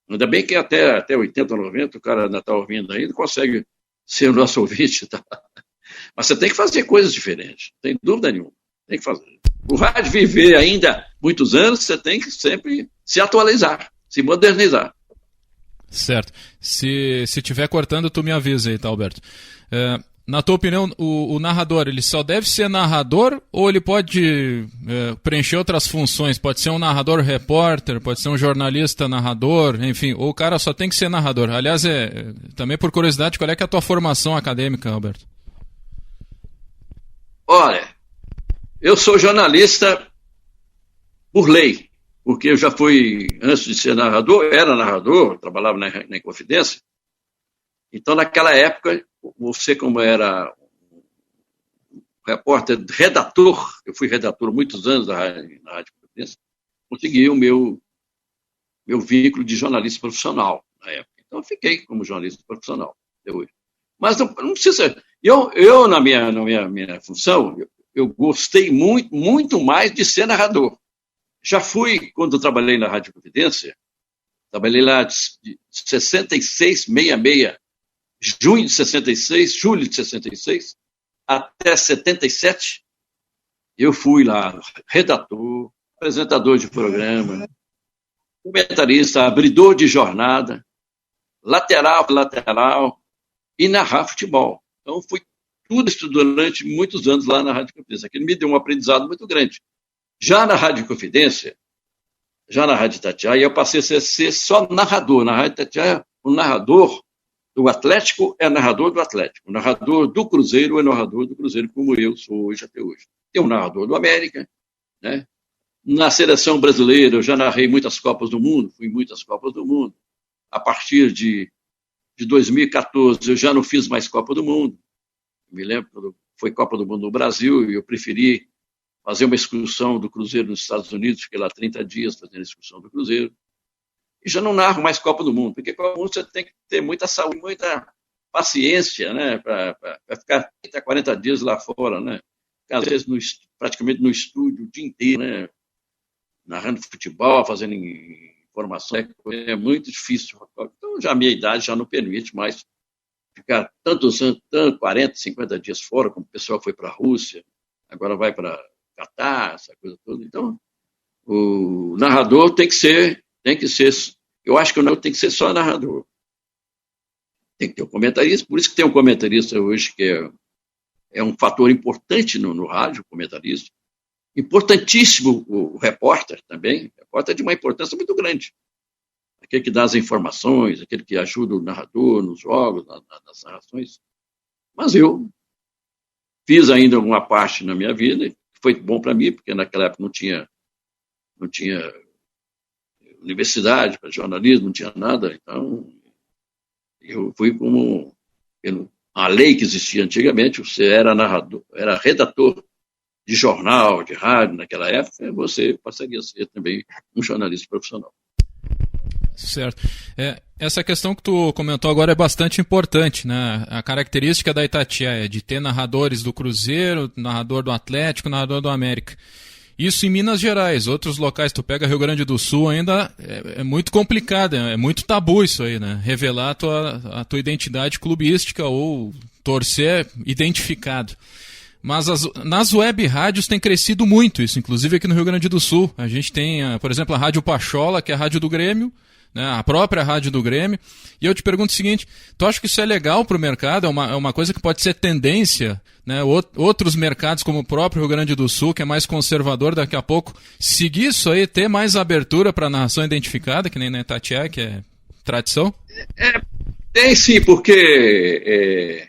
Ainda bem que até 80, 90 o cara ainda está ouvindo aí, não consegue ser o nosso ouvinte. Tá? Mas você tem que fazer coisas diferentes, não tem dúvida nenhuma. Tem que fazer. O rádio viver ainda muitos anos, você tem que sempre se atualizar, se modernizar. Certo. Se estiver cortando, tu me avisa aí, tá, Alberto? Na tua opinião, o narrador, ele só deve ser narrador ou ele pode preencher outras funções? Pode ser um narrador repórter, pode ser um jornalista narrador, enfim, ou o cara só tem que ser narrador? Aliás, também por curiosidade, qual é que é a tua formação acadêmica, Alberto? Olha, eu sou jornalista por lei, porque eu já fui, antes de ser narrador, era narrador, trabalhava na Inconfidência. Então, naquela época, você como era repórter, redator, eu fui redator muitos anos na Rádio Inconfidência, consegui o meu vínculo de jornalista profissional na época. Então, eu fiquei como jornalista profissional até hoje. Mas não precisa... Eu na minha função, eu gostei muito mais de ser narrador. Já fui, quando eu trabalhei na Rádio Inconfidência, trabalhei lá de 66, 66, junho de 66, julho de 66, até 77, eu fui lá redator, apresentador de programa, comentarista, abridor de jornada, lateral e narrar futebol. Então, fui tudo isso durante muitos anos lá na Rádio Confidência. Aquilo me deu um aprendizado muito grande. Já na Rádio Confidência, já na Rádio Itatiaia, eu passei a ser só narrador. Na Rádio Itatiaia, o narrador do Atlético é narrador do Atlético. O narrador do Cruzeiro é narrador do Cruzeiro, como eu sou hoje até hoje. Tem um narrador do América, né? Na seleção brasileira, eu já narrei muitas Copas do Mundo, fui em muitas Copas do Mundo. A partir de 2014, eu já não fiz mais Copa do Mundo. Eu me lembro quando foi Copa do Mundo no Brasil, e eu preferi fazer uma excursão do Cruzeiro nos Estados Unidos, fiquei lá 30 dias fazendo a excursão do Cruzeiro. E já não narro mais Copa do Mundo, porque Copa do Mundo você tem que ter muita saúde, muita paciência, né, para ficar 30, 40 dias lá fora, né? Às vezes praticamente no estúdio o dia inteiro, né, narrando futebol, fazendo informações, é muito difícil. Então já a minha idade já não permite mais ficar tantos anos, 40, 50 dias fora, como o pessoal foi para a Rússia, agora vai para Catar, essa coisa toda. Então, o narrador tem que ser, eu acho que o narrador tem que ser só narrador. Tem que ter um comentarista, por isso que tem um comentarista hoje que é um fator importante no rádio, o comentarista. Importantíssimo o repórter também. O repórter é de uma importância muito grande. Aquele que dá as informações, aquele que ajuda o narrador nos jogos, nas narrações. Mas eu fiz ainda alguma parte na minha vida, que foi bom para mim, porque naquela época não tinha universidade para jornalismo, não tinha nada. Então, eu fui como a lei que existia antigamente, você era narrador, era redator de jornal, de rádio naquela época, você passaria a ser também um jornalista profissional. Certo. Essa questão que tu comentou agora é bastante importante, né? A característica da Itatiaia é de ter narradores do Cruzeiro, narrador do Atlético, narrador do América. Isso em Minas Gerais. Outros locais, tu pega Rio Grande do Sul, ainda é muito complicado, é muito tabu isso aí, né? Revelar a tua identidade clubística ou torcer identificado. Mas nas web rádios tem crescido muito isso, inclusive aqui no Rio Grande do Sul. A gente tem, por exemplo, a Rádio Pachola, que é a rádio do Grêmio, né, a própria rádio do Grêmio. E eu te pergunto o seguinte, tu acha que isso é legal para o mercado? É uma coisa que pode ser tendência, né? Outros mercados, como o próprio Rio Grande do Sul, que é mais conservador, daqui a pouco, seguir isso aí, ter mais abertura para a narração identificada, que nem na Itatiaia, que é tradição? Tem sim, porque...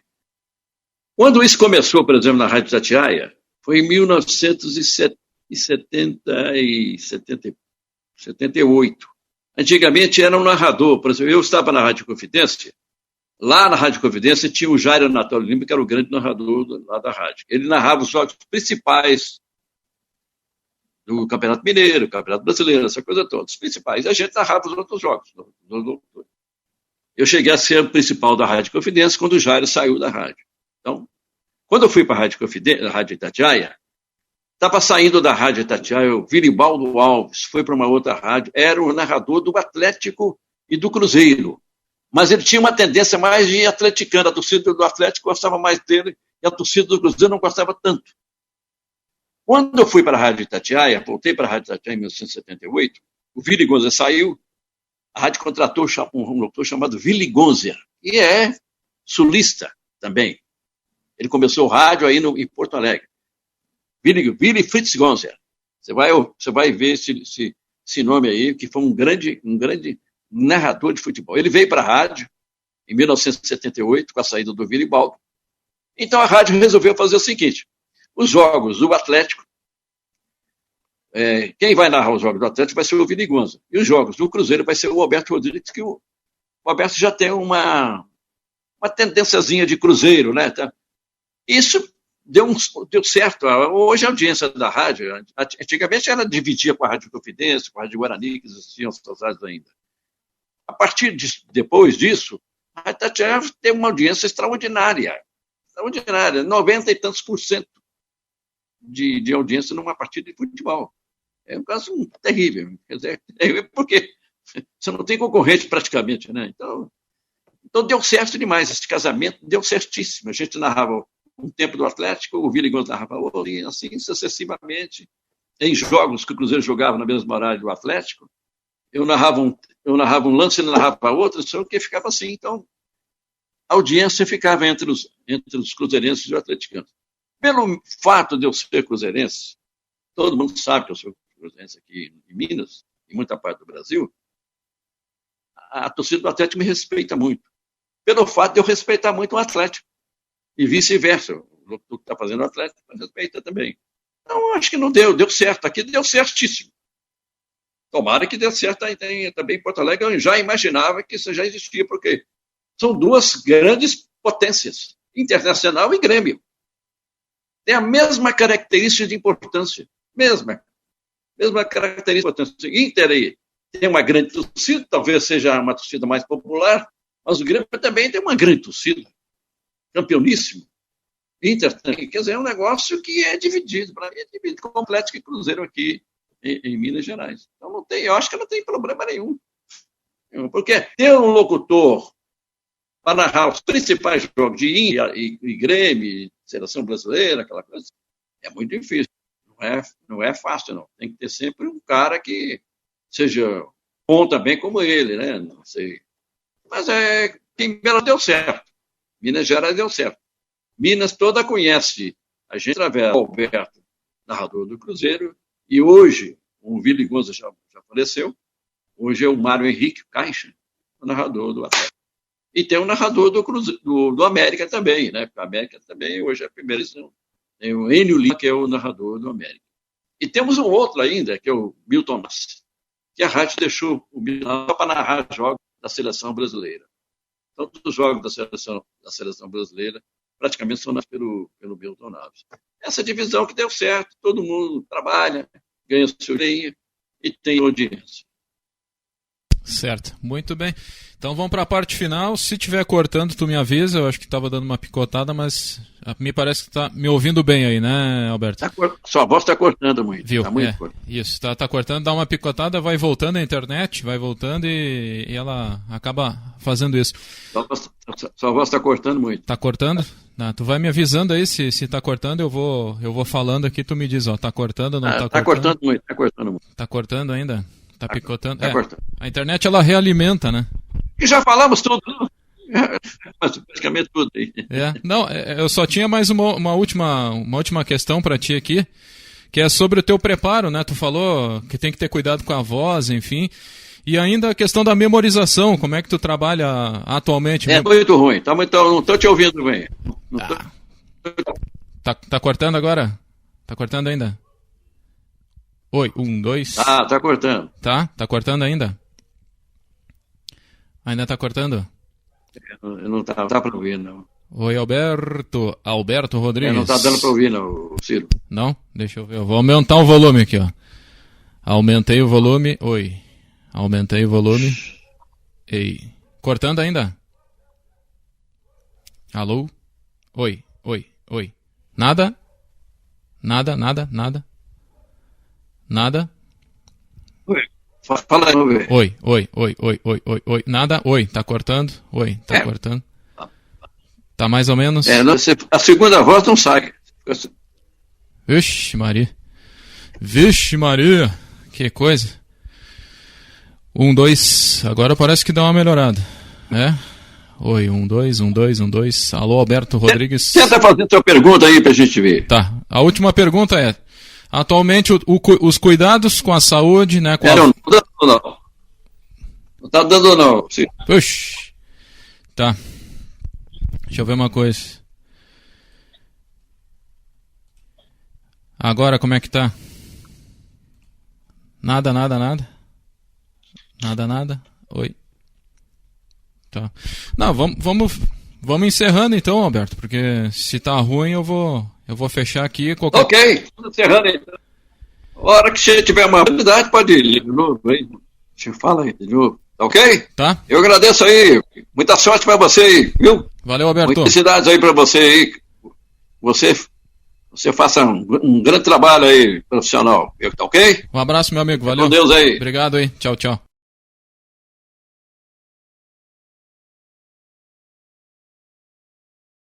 Quando isso começou, por exemplo, na Rádio Itatiaia, foi em 1978. Antigamente era um narrador, por exemplo, eu estava na Rádio Confidência, lá na Rádio Confidência tinha o Jairo Anatólio Lima, que era o grande narrador lá da rádio. Ele narrava os jogos principais do Campeonato Mineiro, Campeonato Brasileiro, essa coisa toda, os principais. A gente narrava os outros jogos. Eu cheguei a ser o principal da Rádio Confidência quando o Jairo saiu da rádio. Então, quando eu fui para a Rádio Itatiaia, estava saindo da Rádio Itatiaia, o Viribaldo Alves foi para uma outra rádio, era o narrador do Atlético e do Cruzeiro. Mas ele tinha uma tendência mais de atleticana, a torcida do Atlético gostava mais dele e a torcida do Cruzeiro não gostava tanto. Quando eu fui para a Rádio Itatiaia, voltei para a Rádio Itatiaia em 1978, o Vili Gonzer saiu, a rádio contratou um locutor chamado Vili Gonzer, que é sulista também. Ele começou o rádio aí em Porto Alegre. Vili Fritz Gonzer. Você vai ver esse nome aí, que foi um grande narrador de futebol. Ele veio para a rádio em 1978, com a saída do Viribaldo. Então a rádio resolveu fazer o seguinte: os jogos do Atlético, quem vai narrar os jogos do Atlético vai ser o Vili Gonza. E os jogos do Cruzeiro vai ser o Alberto Rodrigues, que o Alberto já tem uma tendênciazinha de Cruzeiro, né? Isso deu certo. Hoje a audiência da rádio, antigamente ela dividia com a Rádio Confidência, com a Rádio Guarani, que existiam essas rádios ainda. A partir depois disso, a Itatiaia tem uma audiência extraordinária, 90 e tantos % de audiência numa partida de futebol. É um caso terrível, quer dizer, porque você não tem concorrente praticamente, né? Então deu certo demais, esse casamento deu certíssimo. A gente narrava um tempo do Atlético, o Vili Gonza narrava outro, e assim sucessivamente. Em jogos que o Cruzeiro jogava na mesma horário do Atlético, eu narrava um lance, ele narrava outro, só que ficava assim. Então, a audiência ficava entre os cruzeirenses e os atleticanos. Pelo fato de eu ser cruzeirense, todo mundo sabe que eu sou cruzeirense aqui em Minas, em muita parte do Brasil, a torcida do Atlético me respeita muito. Pelo fato de eu respeitar muito o Atlético. E vice-versa. O que está fazendo o Atlético respeita também. Então, acho que não deu certo. Aqui deu certíssimo. Tomara que dê certo também em Porto Alegre. Eu já imaginava que isso já existia, porque são duas grandes potências, Internacional e Grêmio. Tem a mesma característica de importância. Mesma característica de importância. Inter aí tem uma grande torcida, talvez seja uma torcida mais popular, mas o Grêmio também tem uma grande torcida. Campeoníssimo. Inter também. Quer dizer, é um negócio que é dividido. Para mim é dividido com o Atlético e Cruzeiro aqui em Minas Gerais. Então eu acho que não tem problema nenhum. Porque ter um locutor para narrar os principais jogos de Inter e Grêmio, Seleção Brasileira, aquela coisa, é muito difícil. Não é fácil, não. Tem que ter sempre um cara que seja bom também como ele, né? Não sei. Mas em Belo deu certo. Minas Gerais deu certo. Minas toda conhece a gente através do Alberto, narrador do Cruzeiro, e hoje o Vili Gonza já faleceu. Hoje é o Mário Henrique Caixa, o narrador do Atlético. E tem o narrador do América também, né? Porque o América também hoje é a primeira edição. Tem o Enio Lima, que é o narrador do América. E temos um outro ainda, que é o Milton Nassi, que a rádio deixou o Milton só para narrar jogos da Seleção Brasileira. Todos os jogos da seleção brasileira praticamente são pelo Milton Naves. Essa divisão que deu certo, todo mundo trabalha, ganha seu dinheiro e tem audiência. Certo, muito bem. Então vamos para a parte final. Se estiver cortando, tu me avisa. Eu acho que estava dando uma picotada, mas me parece que está me ouvindo bem aí, né, Alberto? Sua voz está cortando muito. Viu? Tá muito cortando. Isso, está cortando, dá uma picotada, vai voltando a internet, vai voltando e ela acaba fazendo isso. Sua voz está cortando muito. Está cortando? Não, tu vai me avisando aí se está cortando, eu vou falando aqui, tu me diz, ó, está cortando ou não está cortando? Está cortando muito, está cortando muito. Está cortando ainda? Está picotando? Tá cortando. A internet ela realimenta, né? E já falamos tudo, praticamente tudo aí. Não, eu só tinha mais uma última questão para ti aqui, que é sobre o teu preparo, né? Tu falou que tem que ter cuidado com a voz, enfim. E ainda a questão da memorização, como é que tu trabalha atualmente? É muito ruim, não estou te ouvindo bem. Tá cortando agora? Tá cortando ainda? Oi, 1, 2... Tá cortando. Tá cortando ainda? Ainda tá cortando? Eu não tá para ouvir, não. Oi, Alberto. Alberto Rodrigues. Não tá dando para ouvir, não, Ciro. Não? Deixa eu ver. Eu vou aumentar o volume aqui, ó. Aumentei o volume. Oi. Aumentei o volume. Ei. Cortando ainda? Alô? Oi, oi, oi. Nada? Nada, nada, nada. Nada? Oi. Fala aí, vamos ver. Oi, oi, oi, oi, oi, oi, oi. Nada? Oi, tá cortando? Oi, tá cortando. Tá mais ou menos? A segunda voz não sai. Vixe, Maria. Vixe, Maria. Que coisa. 1, 2. Agora parece que dá uma melhorada. É? Oi, 1, 2, 1, 2, 1, 2. Alô, Alberto Rodrigues. Tenta fazer sua pergunta aí pra gente ver. Tá. A última pergunta é: atualmente os cuidados com a saúde, né? Não tá dando, não. Não tá dando, não. Sim. Puxa. Tá. Deixa eu ver uma coisa. Agora como é que tá? Nada, nada, nada. Nada, nada. Oi. Tá. Não, vamos encerrando então, Alberto, porque se tá ruim eu vou fechar aqui. Ok, estamos encerrando então. A hora que você tiver uma oportunidade, pode ir de novo aí. Você fala aí de novo, tá ok? Tá. Eu agradeço aí. Muita sorte pra você aí, viu? Valeu, Alberto. Muitas felicidades aí pra você aí. Você faça um grande trabalho aí, profissional, tá ok? Um abraço, meu amigo. Valeu. Com Deus aí. Obrigado aí. Tchau, tchau.